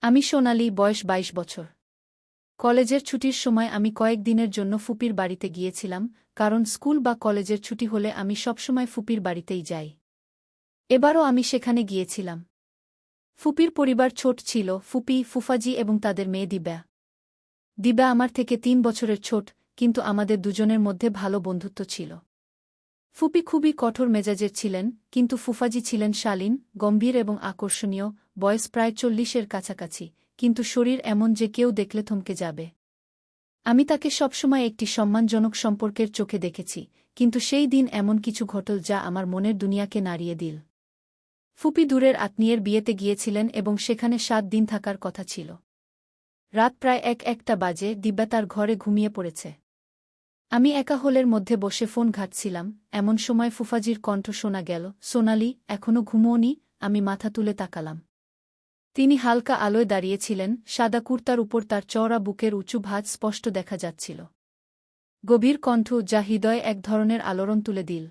আমি সোনালি, বয়স ২২ বছর। কলেজের ছুটির সময় আমি কয়েক দিনের জন্য ফুপির বাড়িতে গিয়েছিলাম, কারণ স্কুল বা কলেজের ছুটি হলে আমি সবসময় ফুপির বাড়িতেই যাই। এবারও আমি সেখানে গিয়েছিলাম। ফুপির পরিবার ছোট ছিল, ফুপি, ফুফাজি এবং তাদের মেয়ে দিব্যা। দিব্যা আমার থেকে ৩ বছরের ছোট, কিন্তু আমাদের দুজনের মধ্যে ভালো বন্ধুত্ব ছিল। ফুপি খুবই কঠোর মেজাজের ছিলেন, কিন্তু ফুফাজি ছিলেন শালীন, গম্ভীর এবং আকর্ষণীয়, বয়স প্রায় ৪০-এর কাছাকাছি, কিন্তু শরীর এমন যে কেউ দেখলে থমকে যাবে। আমি তাকে সবসময় একটি সম্মানজনক সম্পর্কের চোখে দেখেছি, কিন্তু সেই দিন এমন কিছু ঘটল যা আমার মনের দুনিয়াকে নাড়িয়ে দিল। ফুপি দূরের আত্মীয়ের বিয়েতে গিয়েছিলেন এবং সেখানে ৭ দিন থাকার কথা ছিল। রাত প্রায় ১-১টা বাজে, দিব্যা তার ঘরে ঘুমিয়ে পড়েছে। আমি একা হলের মধ্যে বসে ফোন ঘাঁটছিলাম, এমন সময় ফুফাজির কণ্ঠ শোনা গেল, "সোনালি, এখনো ঘুমোওনি?" আমি মাথা তুলে তাকালাম। তিনি হালকা আলোয় দাঁড়িয়েছিলেন, সাদা কুর্তার উপর তার চওড়া বুকের উঁচু ভাঁজ স্পষ্ট দেখা যাচ্ছিল। গভীর কণ্ঠ যা হৃদয়ে এক ধরনের আলোড়ন তুলে দিল।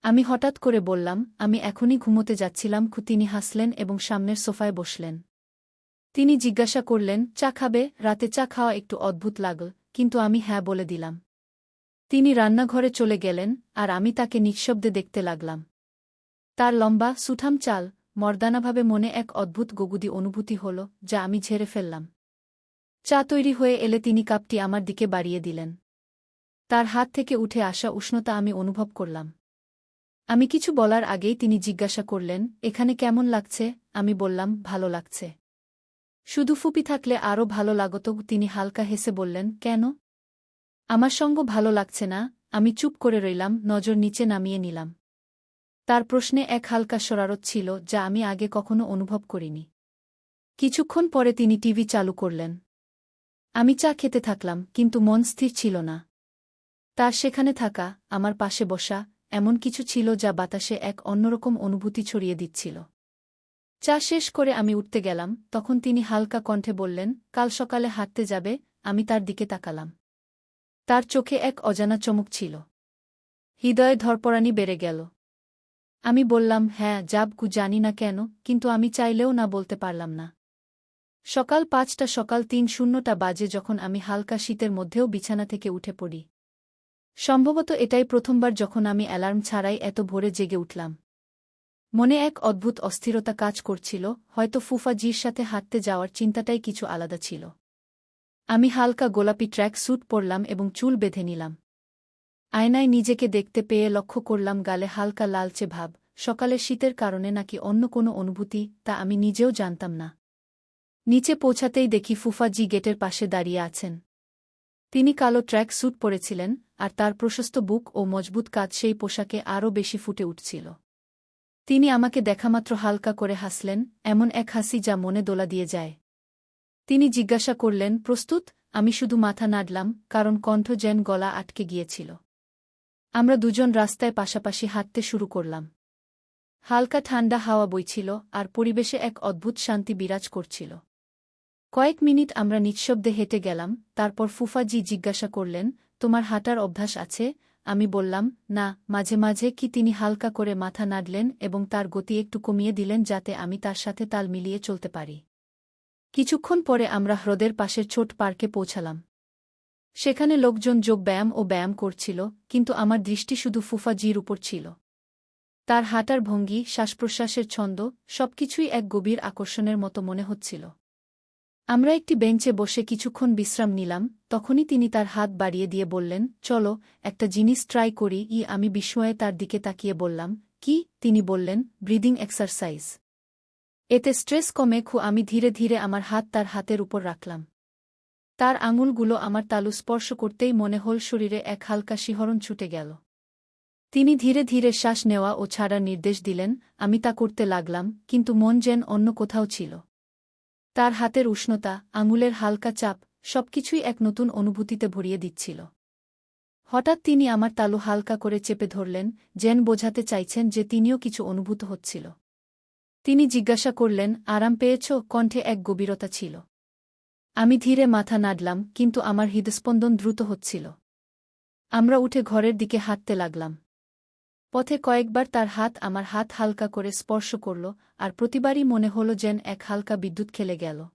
আমি হঠাৎ করে বললাম, "আমি এখনই ঘুমোতে যাচ্ছিলাম।" তিনি হাসলেন এবং সামনের সোফায় বসলেন। তিনি জিজ্ঞাসা করলেন, "চা খাবে?" রাতে চা খাওয়া একটু অদ্ভুত লাগল, কিন্তু আমি হ্যাঁ বলে দিলাম। তিনি রান্নাঘরে চলে গেলেন, আর আমি তাকে নিঃশব্দে দেখতে লাগলাম। তার লম্বা, সুঠাম চাল, মর্দানাভাবে মনে এক অদ্ভুত গগুদি অনুভূতি হল, যা আমি ঝেড়ে ফেললাম। চা তৈরি হয়ে এলে তিনি কাপটি আমার দিকে বাড়িয়ে দিলেন। তার হাত থেকে উঠে আসা উষ্ণতা আমি অনুভব করলাম। আমি কিছু বলার আগেই তিনি জিজ্ঞাসা করলেন, "এখানে কেমন লাগছে?" আমি বললাম, "ভালো লাগছে। শুধু ফুপি থাকলে আরও ভালো লাগত।" তিনি হালকা হেসে বললেন, "কেন?" "আমার সঙ্গ ভালো লাগছে না।" আমি চুপ করে রইলাম, নজর নিচে নামিয়ে নিলাম। তার প্রশ্নে এক হালকা শরারত ছিল, যা আমি আগে কখনো অনুভব করিনি। কিছুক্ষণ পরে তিনি টিভি চালু করলেন। আমি চা খেতে থাকলাম, কিন্তু মন স্থির ছিল না। তার সেখানে থাকা, আমার পাশে বসা, এমন কিছু ছিল যা বাতাসে এক অন্যরকম অনুভূতি ছড়িয়ে দিচ্ছিল। চা শেষ করে আমি উঠতে গেলাম, তখন তিনি হালকা কণ্ঠে বললেন, "কাল সকালে হাঁটতে যাবে?" আমি তার দিকে তাকালাম। তার চোখে এক অজানা চমক ছিল। হৃদয়ে ধড়পড়ানি বেড়ে গেল। আমি বললাম, "হ্যাঁ, জানি না কেন, কিন্তু আমি চাইলেও না বলতে পারলাম না।" সকাল ৫টা, সকাল ৩:০০ বাজে যখন আমি হালকা শীতের মধ্যেও বিছানা থেকে উঠে পড়ি। সম্ভবত এটাই প্রথমবার যখন আমি অ্যালার্ম ছাড়াই এত ভোরে জেগে উঠলাম। মনে এক অদ্ভুত অস্থিরতা কাজ করছিল, হয়তো ফুফাজির সাথে হাঁটতে যাওয়ার চিন্তাটাই কিছু আলাদা ছিল। আমি হালকা গোলাপি ট্র্যাক স্যুট পরলাম এবং চুল বেঁধে নিলাম। আয়নায় নিজেকে দেখতে পেয়ে লক্ষ্য করলাম গালে হালকা লালচে ভাব, সকালের শীতের কারণে নাকি অন্য কোনো অনুভূতি, তা আমি নিজেও জানতাম না। নিচে পৌঁছাতেই দেখি ফুফাজি গেটের পাশে দাঁড়িয়ে আছেন। তিনি কালো ট্র্যাক স্যুট পরেছিলেন, আর তার প্রশস্ত বুক ও মজবুত কাঁধ সেই পোশাকে আরও বেশি ফুটে উঠছিল। তিনি আমাকে দেখামাত্র হালকা করে হাসলেন, এমন এক হাসি যা মনে দোলা দিয়ে যায়। তিনি জিজ্ঞাসা করলেন, "প্রস্তুত?" আমি শুধু মাথা নাড়লাম, কারণ কণ্ঠ যেন গলা আটকে গিয়েছিল। আমরা দুজন রাস্তায় পাশাপাশি হাঁটতে শুরু করলাম। হালকা ঠান্ডা হাওয়া বইছিল, আর পরিবেশে এক অদ্ভুত শান্তি বিরাজ করছিল। কয়েক মিনিট আমরা নিঃশব্দে হেঁটে গেলাম, তারপর ফুফাজি জিজ্ঞাসা করলেন, "তোমার হাঁটার অভ্যাস আছে?" আমি বললাম, "না, মাঝে মাঝে।" তিনি হালকা করে মাথা নাড়লেন এবং তার গতি একটু কমিয়ে দিলেন যাতে আমি তার সাথে তাল মিলিয়ে চলতে পারি। কিছুক্ষণ পরে আমরা হ্রদের পাশের ছোট পার্কে পৌঁছালাম। সেখানে লোকজন যোগ ব্যায়াম ও ব্যায়াম করছিল, কিন্তু আমার দৃষ্টি শুধু ফুফাজির উপর ছিল। তার হাঁটার ভঙ্গি, শ্বাসপ্রশ্বাসের ছন্দ, সবকিছুই এক গভীর আকর্ষণের মতো মনে হচ্ছিল। আমরা একটি বেঞ্চে বসে কিছুক্ষণ বিশ্রাম নিলাম, তখনই তিনি তার হাত বাড়িয়ে দিয়ে বললেন, "চলো, একটা জিনিস ট্রাই করি।" আমি বিস্ময়ে তার দিকে তাকিয়ে বললাম, "কি?" তিনি বললেন, "ব্রিদিং এক্সারসাইজ। এতে স্ট্রেস কমে।" আমি ধীরে ধীরে আমার হাত তার হাতের উপর রাখলাম। তার আঙুলগুলো আমার তালু স্পর্শ করতেই মনে হল শরীরে এক হালকা শিহরণ ছুটে গেল। তিনি ধীরে ধীরে শ্বাস নেওয়া ও ছাড়ার নির্দেশ দিলেন, আমি তা করতে লাগলাম, কিন্তু মন যেন অন্য কোথাও ছিল। তার হাতের উষ্ণতা, আঙুলের হালকা চাপ, সবকিছুই এক নতুন অনুভূতিতে ভরিয়ে দিচ্ছিল। হঠাৎ তিনি আমার তালু হালকা করে চেপে ধরলেন, যেন বোঝাতে চাইছেন যে তিনিও কিছু অনুভূত হচ্ছিল। তিনি জিজ্ঞাসা করলেন, "আরাম পেয়েছ?" কণ্ঠে এক গভীরতা ছিল। আমি ধীরে মাথা নাড়লাম, কিন্তু আমার হৃদস্পন্দন দ্রুত হচ্ছিল। আমরা উঠে ঘরের দিকে হাঁটতে লাগলাম। পথে কয়েকবার তার হাত আমার হাত হালকা করে স্পর্শ করল, আর প্রতিবারই মনে হল যেন এক হালকা বিদ্যুৎ খেলে গেল।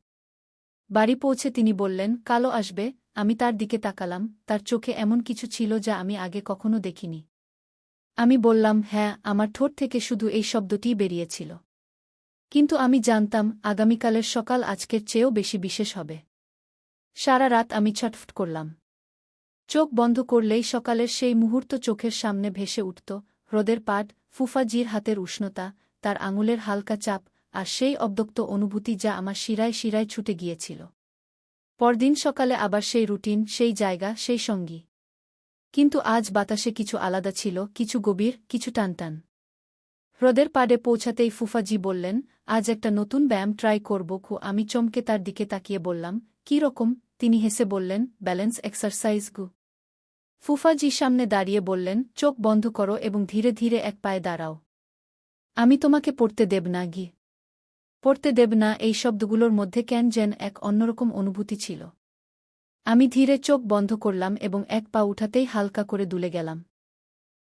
বাড়ি পৌঁছে তিনি বললেন, কালো আসবে। আমি তার দিকে তাকালাম, তার চোখে এমন কিছু ছিল যা আমি আগে কখনো দেখিনি। আমি বললাম, হ্যাঁ। আমার ঠোঁট থেকে শুধু এই শব্দটিই বেরিয়েছিল। কিন্তু আমি জানতাম, আগামীকালের সকাল আজকের চেয়েও বেশি বিশেষ হবে। সারা রাত আমি ছটফট করলাম। চোখ বন্ধ করলেই সকালের সেই মুহূর্ত চোখের সামনে ভেসে উঠত, হ্রদের পাড়, ফুফাজির হাতের উষ্ণতা, তার আঙুলের হালকা চাপ, আর সেই অব্যক্ত অনুভূতি যা আমার শিরায় শিরায় ছুটে গিয়েছিল। পরদিন সকালে আবার সেই রুটিন, সেই জায়গা, সেই সঙ্গী। কিন্তু আজ বাতাসে কিছু আলাদা ছিল, কিছু গভীর, কিছু টানটান। হ্রদের পাড়ে পৌঁছাতেই ফুফাজি বললেন, আজ একটা নতুন ব্যায়াম ট্রাই করব। আমি চমকে তার দিকে তাকিয়ে বললাম, কী রকম? তিনি হেসে বললেন, ব্যালেন্স এক্সারসাইজ গু। ফুফাজি সামনে দাঁড়িয়ে বললেন, চোখ বন্ধ করো এবং ধীরে ধীরে এক পায়ে দাঁড়াও। আমি তোমাকে পড়তে দেব না গি। পড়তে দেব না, এই শব্দগুলোর মধ্যে কেন যেন এক অন্যরকম অনুভূতি ছিল। আমি ধীরে চোখ বন্ধ করলাম এবং এক পা উঠাতেই হালকা করে দুলে গেলাম।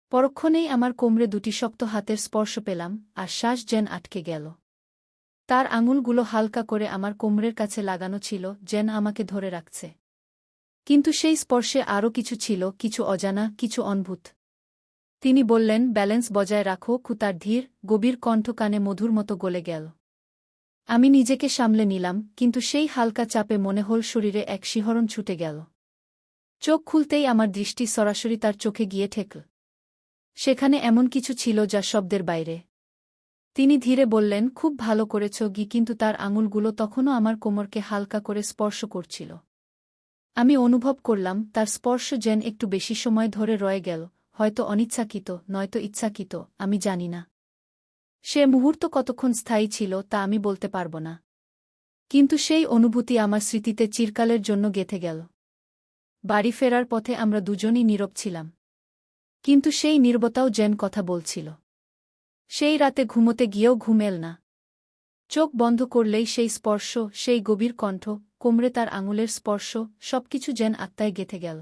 পরক্ষণেই আমার কোমরে দুটি শক্ত হাতের স্পর্শ পেলাম, আর শ্বাস যেন আটকে গেল। তার আঙুলগুলো হালকা করে আমার কোমরের কাছে লাগানো ছিল, যেন আমাকে ধরে রাখছে। কিন্তু সেই স্পর্শে আরও কিছু ছিল, কিছু অজানা, কিছু অদ্ভুত। তিনি বললেন, ব্যালেন্স বজায় রাখো। তার ধীর, গভীর কণ্ঠ কানে মধুর মতো গলে গেল। আমি নিজেকে সামলে নিলাম, কিন্তু সেই হালকা চাপে মনে হল শরীরে এক শিহরণ ছুটে গেল। চোখ খুলতেই আমার দৃষ্টি সরাসরি তার চোখে গিয়ে ঠেকল। সেখানে এমন কিছু ছিল যা শব্দের বাইরে। তিনি ধীরে বললেন, খুব ভালো করেছ গি। কিন্তু তার আঙুলগুলো তখনও আমার কোমরকে হালকা করে স্পর্শ করছিল। আমি অনুভব করলাম, তার স্পর্শ যেন একটু বেশি সময় ধরে রয়ে গেল, হয়তো অনিচ্ছাকৃত, নয়তো ইচ্ছাকৃত, আমি জানি না। সে মুহূর্ত কতক্ষণ স্থায়ী ছিল তা আমি বলতে পারব না। কিন্তু সেই অনুভূতি আমার স্মৃতিতে চিরকালের জন্য গেঁথে গেল। বাড়ি ফেরার পথে আমরা দুজনই নীরব ছিলাম। কিন্তু সেই নীরবতাও যেন কথা বলছিল। সেই রাতে ঘুমোতে গিয়েও ঘুম এল না। চোখ বন্ধ করলেই সেই স্পর্শ, সেই গভীর কণ্ঠ, কোমরে তার আঙুলের স্পর্শ, সবকিছু যেন আত্মায় গেঁথে গেল।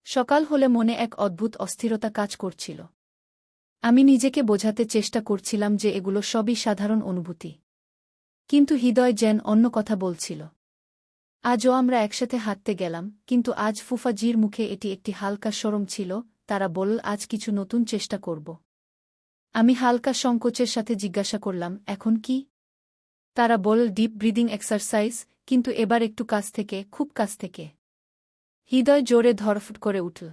সকাল হলে মনে এক অদ্ভুত অস্থিরতা কাজ করছিল। আমি নিজেকে বোঝাতে চেষ্টা করছিলাম যে এগুলো সবই সাধারণ অনুভূতি। কিন্তু হৃদয় যেন অন্য কথা বলছিল। আজও আমরা একসাথে হাঁটতে গেলাম, কিন্তু আজ ফুফাজির মুখে এটি একটি হালকা শরম ছিল। তারা বলল, আজ কিছু নতুন চেষ্টা করব। আমি হালকা সংকোচের সাথে জিজ্ঞাসা করলাম, এখন কি? তারা বলল, ডিপ ব্রিদিং এক্সারসাইজ, কিন্তু এবার একটু কাছ থেকে, খুব কাছ থেকে। হৃদয় জোরে ধড়ফড় করে উঠল।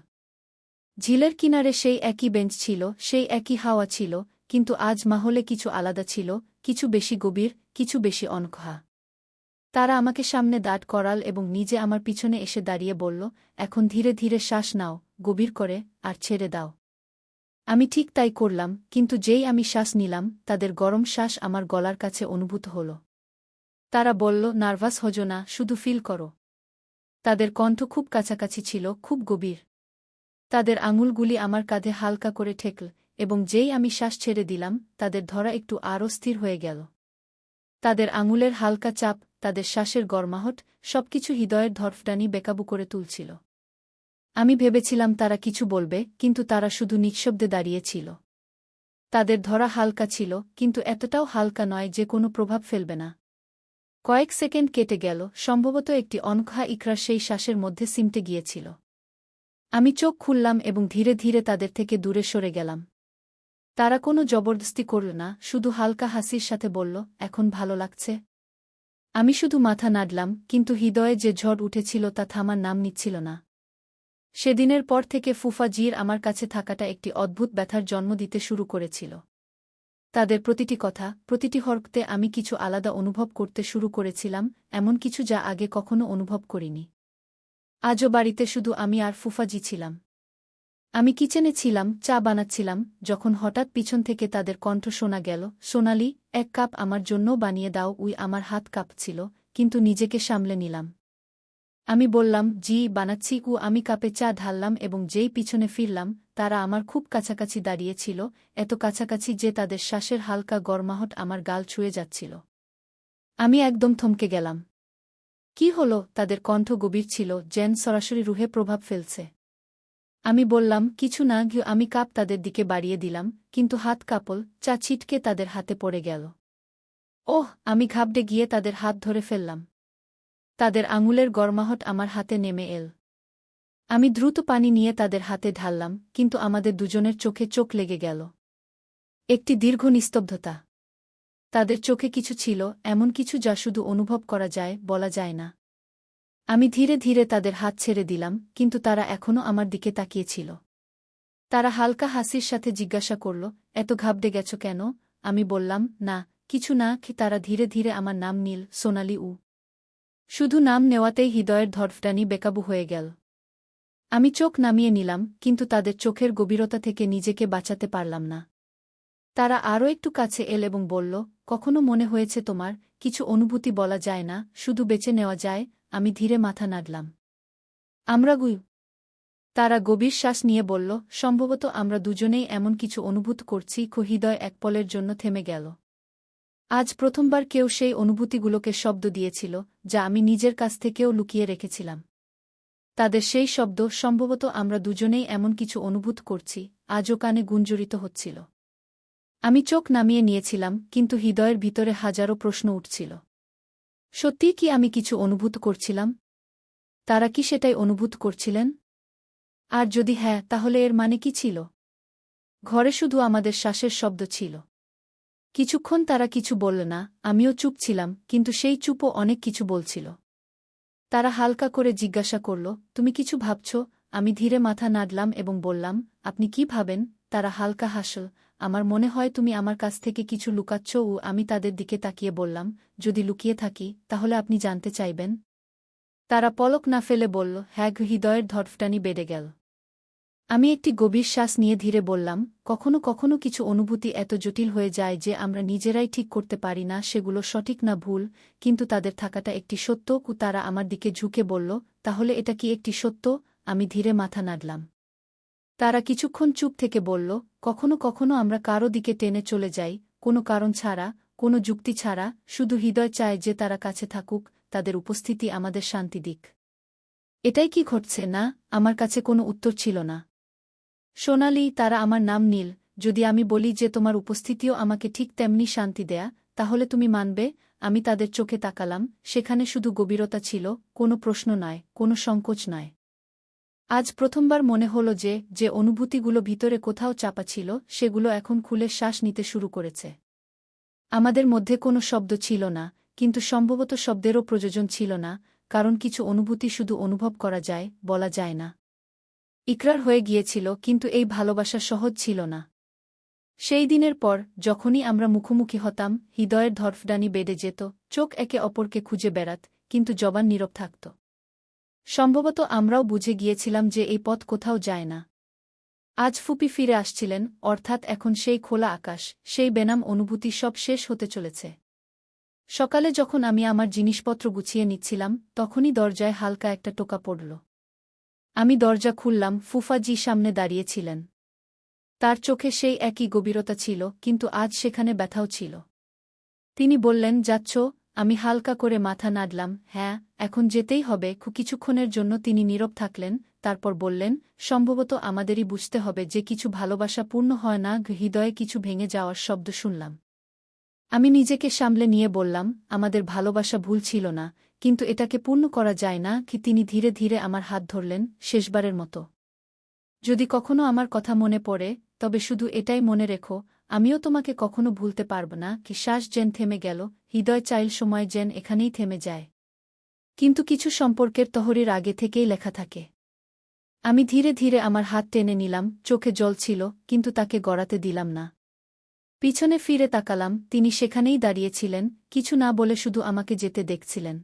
ঝিলের কিনারে সেই একই বেঞ্চ ছিল, সেই একই হাওয়া ছিল, কিন্তু আজ মাহলে কিছু আলাদা ছিল, কিছু বেশি গভীর, কিছু বেশি অনকহা। তারা আমাকে সামনে দাঁড় করাল এবং নিজে আমার পিছনে এসে দাঁড়িয়ে বলল, এখন ধীরে ধীরে শ্বাস নাও, গভীর করে, আর ছেড়ে দাও। আমি ঠিক তাই করলাম, কিন্তু যেই আমি শ্বাস নিলাম, তাদের গরম শ্বাস আমার গলার কাছে অনুভূত হল। তারা বলল, নার্ভাস হজো না, শুধু ফিল করো। তাদের কণ্ঠ খুব কাছাকাছি ছিল, খুব গভীর। তাদের আঙুলগুলি আমার কাঁধে হালকা করে ঠেকল, এবং যেই আমি শ্বাস ছেড়ে দিলাম, তাদের ধরা একটু আরও স্থির হয়ে গেল। তাদের আঙুলের হালকা চাপ, তাদের শ্বাসের গরমাহট, সবকিছু হৃদয়ের ধড়ফড়ানি বেকাবু করে তুলছিল। আমি ভেবেছিলাম তারা কিছু বলবে, কিন্তু তারা শুধু নিঃশব্দে দাঁড়িয়েছিল। তাদের ধরা হালকা ছিল, কিন্তু এতটাও হালকা নয় যে কোনো প্রভাব ফেলবে না। কয়েক সেকেন্ড কেটে গেল, সম্ভবত একটি অনকহা ইকরার সেই শ্বাসের মধ্যে সিমটে গিয়েছিল। আমি চোখ খুললাম এবং ধীরে ধীরে তাদের থেকে দূরে সরে গেলাম। তারা কোনো জবরদস্তি করল না, শুধু হালকা হাসির সাথে বলল, এখন ভালো লাগছে? আমি শুধু মাথা নাড়লাম, কিন্তু হৃদয়ে যে ঝড় উঠেছিল তা থামার নাম নিচ্ছিল না। সেদিনের পর থেকে ফুফাজির আমার কাছে থাকাটা একটি অদ্ভুত ব্যথার জন্ম দিতে শুরু করেছিল। তাদের প্রতিটি কথা, প্রতিটি হরকতে আমি কিছু আলাদা অনুভব করতে শুরু করেছিলাম, এমন কিছু যা আগে কখনো অনুভব করিনি। আজও বাড়িতে শুধু আমি আর ফুফাজি ছিলাম। আমি কিচেনে ছিলাম, চা বানাচ্ছিলাম, যখন হঠাৎ পিছন থেকে তাদের কণ্ঠ শোনা গেল, সোনালি, এক কাপ আমার জন্যও বানিয়ে দাও। আমার হাত কাঁপছিল, কিন্তু নিজেকে সামলে নিলাম। আমি বললাম, জি বানাচ্ছি। আমি কাপে চা ঢাললাম এবং যেই পিছনে ফিরলাম, তারা আমার খুব কাছাকাছি দাঁড়িয়েছিল, এত কাছাকাছি যে তাদের শ্বাসের হালকা গরমাহট আমার গাল ছুঁয়ে যাচ্ছিল। আমি একদম থমকে গেলাম। কি হলো? তাদের কণ্ঠ গভীর ছিল, যেন সরাসরি রুহে প্রভাব ফেলছে। আমি বললাম, কিছু না। আমি কাপ তাদের দিকে বাড়িয়ে দিলাম, কিন্তু হাত কাপল চা ছিটকে তাদের হাতে পড়ে গেল। ওহ! আমি ঘাবড়ে গিয়ে তাদের হাত ধরে ফেললাম। তাদের আঙুলের গরমাহট আমার হাতে নেমে এল। আমি দ্রুত পানি নিয়ে তাদের হাতে ঢাললাম, কিন্তু আমাদের দুজনের চোখে চোখ লেগে গেল। একটি দীর্ঘ নিস্তব্ধতা। তাদের চোখে কিছু ছিল, এমন কিছু যা শুধু অনুভব করা যায়, বলা যায় না। আমি ধীরে ধীরে তাদের হাত ছেড়ে দিলাম, কিন্তু তারা এখনও আমার দিকে তাকিয়েছিল। তারা হালকা হাসির সাথে জিজ্ঞাসা করল, এত ঘাবড়ে গেছ কেন? আমি বললাম, না, কিছু না। তারা ধীরে ধীরে আমার নাম নীল, সোনালি উ। শুধু নাম নেওয়াতেই হৃদয়ের ধড়ফড়ানি বেকাবু হয়ে গেল। আমি চোখ নামিয়ে নিলাম, কিন্তু তাদের চোখের গভীরতা থেকে নিজেকে বাঁচাতে পারলাম না। তারা আরও একটু কাছে এল এবং বলল, কখনো মনে হয়েছে তোমার, কিছু অনুভূতি বলা যায় না, শুধু বেঁচে নেওয়া যায়? আমি ধীরে মাথা নাড়লাম। আমরা গুই। তারা গভীর শ্বাস নিয়ে বলল, সম্ভবত আমরা দুজনেই এমন কিছু অনুভূত করছি। হৃদয় এক পলের জন্য থেমে গেল। আজ প্রথমবার কেউ সেই অনুভূতিগুলোকে শব্দ দিয়েছিল, যা আমি নিজের কাছ থেকেও লুকিয়ে রেখেছিলাম। তাদের সেই শব্দ, সম্ভবত আমরা দুজনেই এমন কিছু অনুভূত করছি, আজও কানে গুঞ্জরিত হচ্ছিল। আমি চোখ নামিয়ে নিয়েছিলাম, কিন্তু হৃদয়ের ভিতরে হাজারো প্রশ্ন উঠছিল। সত্যিই কি আমি কিছু অনুভূত করছিলাম? তারা কি সেটাই অনুভূত করছিলেন? আর যদি হ্যাঁ, তাহলে এর মানে কি ছিল? ঘরে শুধু আমাদের শ্বাসের শব্দ ছিল। কিছুক্ষণ তারা কিছু বলল না, আমিও চুপ ছিলাম, কিন্তু সেই চুপও অনেক কিছু বলছিল। তারা হালকা করে জিজ্ঞাসা করল, তুমি কিছু ভাবছ? আমি ধীরে মাথা নাড়লাম এবং বললাম, আপনি কি ভাবেন? তারা হালকা হাসল, আমার মনে হয় তুমি আমার কাছ থেকে কিছু লুকাচ্ছ। ও আমি তাদের দিকে তাকিয়ে বললাম, যদি লুকিয়ে থাকি, তাহলে আপনি জানতে চাইবেন? তারা পলক না ফেলে বলল, হ্যাঁ। হৃদয়ের ধড়ফড়ানি বেড়ে গেল। আমি একটি গভীর শ্বাস নিয়ে ধীরে বললাম, কখনো কখনো কিছু অনুভূতি এত জটিল হয়ে যায় যে আমরা নিজেরাই ঠিক করতে পারি না সেগুলো সঠিক না ভুল, কিন্তু তাদের থাকাটা একটি সত্য। তারা আমার দিকে ঝুঁকে বলল, তাহলে এটা কি একটি সত্য? আমি ধীরে মাথা নাড়লাম। তারা কিছুক্ষণ চুপ থেকে বলল, কখনো কখনো আমরা কারো দিকে টেনে চলে যাই, কোনো কারণ ছাড়া, কোনো যুক্তি ছাড়া, শুধু হৃদয় চায় যে তারা কাছে থাকুক, তাদের উপস্থিতি আমাদের শান্তি দিক। এটাই কি ঘটছে? না, আমার কাছে কোনো উত্তর ছিল না। সোনালি, তারা আমার নাম নীল। যদি আমি বলি যে তোমার উপস্থিতিও আমাকে ঠিক তেমনি শান্তি দেয়া, তাহলে তুমি মানবে? আমি তাদের চোখে তাকালাম, সেখানে শুধু গভীরতা ছিল, কোনো প্রশ্ন নয়, কোনো সংকোচ নয়। আজ প্রথমবার মনে হল যে যে অনুভূতিগুলো ভিতরে কোথাও চাপা ছিল, সেগুলো এখন খুলে শ্বাস নিতে শুরু করেছে। আমাদের মধ্যে কোনো শব্দ ছিল না, কিন্তু সম্ভবত শব্দেরও প্রয়োজন ছিল না, কারণ কিছু অনুভূতি শুধু অনুভব করা যায়, বলা যায় না। ইকরার হয়ে গিয়েছিল, কিন্তু এই ভালোবাসা সহজ ছিল না। সেই দিনের পর যখনই আমরা মুখোমুখি হতাম, হৃদয়ের ধড়ফড়ানি বেড়ে যেত, চোখ একে অপরকে খুঁজে বেড়াত, কিন্তু জবান নীরব থাকত। সম্ভবত আমরাও বুঝে গিয়েছিলাম যে এই পথ কোথাও যায় না। আজ ফুপি ফিরে আসছিলেন, অর্থাৎ এখন সেই খোলা আকাশ, সেই বেনাম অনুভূতি সব শেষ হতে চলেছে। সকালে যখন আমি আমার জিনিসপত্র গুছিয়ে নিচ্ছিলাম, তখনই দরজায় হালকা একটা টোকা পড়ল। আমি দরজা খুললাম, ফুফাজি সামনে দাঁড়িয়েছিলেন। তার চোখে সেই একই গভীরতা ছিল, কিন্তু আজ সেখানে ব্যথাও ছিল। তিনি বললেন, যাচ্ছ? আমি হালকা করে মাথা নাড়লাম, হ্যাঁ, এখন যেতেই হবে। কিছুক্ষণের জন্য তিনি নীরব থাকলেন, তারপর বললেন, সম্ভবত আমাদেরই বুঝতে হবে যে কিছু ভালোবাসা পূর্ণ হয় না। হৃদয়ে কিছু ভেঙে যাওয়ার শব্দ শুনলাম। আমি নিজেকে সামলে নিয়ে বললাম, আমাদের ভালোবাসা ভুল ছিল না, কিন্তু এটাকে পূর্ণ করা যায় না। তিনি ধীরে ধীরে আমার হাত ধরলেন, শেষবারের মতো। যদি কখনো আমার কথা মনে পড়ে, তবে শুধু এটাই মনে রেখো, আমিও তোমাকে কখনো ভুলতে পারব না। শ্বাস যেন থেমে গেল, হৃদয় চাইল সময় যেন এখানেই থেমে যায়। কিন্তু কিছু সম্পর্কের তহরির আগে থেকেই লেখা থাকে। আমি ধীরে ধীরে আমার হাত টেনে নিলাম, চোখে জল ছিল, কিন্তু তাকে গড়াতে দিলাম না। পিছনে ফিরে তাকালাম, তিনি সেখানেই দাঁড়িয়েছিলেন, কিছু না বলে শুধু আমাকে যেতে দেখছিলেন।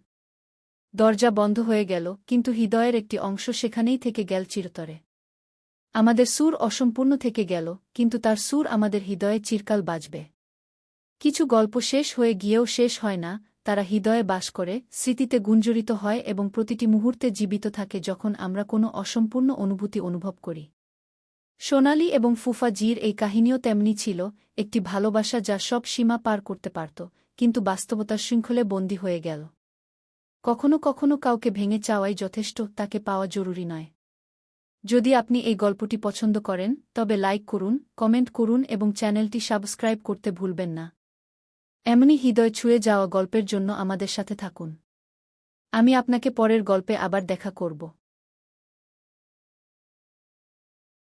দরজা বন্ধ হয়ে গেল, কিন্তু হৃদয়ের একটি অংশ সেখানেই থেকে গেল চিরতরে। আমাদের সুর অসম্পূর্ণ থেকে গেল, কিন্তু তার সুর আমাদের হৃদয়ে চিরকাল বাজবে। কিছু গল্প শেষ হয়ে গিয়েও শেষ হয় না, তারা হৃদয়ে বাস করে, স্মৃতিতে গুঞ্জরিত হয় এবং প্রতিটি মুহূর্তে জীবিত থাকে যখন আমরা কোনো অসম্পূর্ণ অনুভূতি অনুভব করি। সোনালি এবং ফুফা জির এই কাহিনীও তেমনি ছিল, একটি ভালোবাসা যা সব সীমা পার করতে পারত, কিন্তু বাস্তবতার শৃঙ্খলে বন্দী হয়ে গেল। কখনো কখনো কাউকে ভেঙে চাওয়াই যথেষ্ট, তাকে পাওয়া জরুরি নয়। যদি আপনি এই গল্পটি পছন্দ করেন তবে লাইক করুন, কমেন্ট করুন এবং চ্যানেলটি সাবস্ক্রাইব করতে ভুলবেন না। এমনি হৃদয় ছুঁয়ে যাওয়া গল্পের জন্য আমাদের সাথে থাকুন। আমি আপনাকে পরের গল্পে আবার দেখা করব।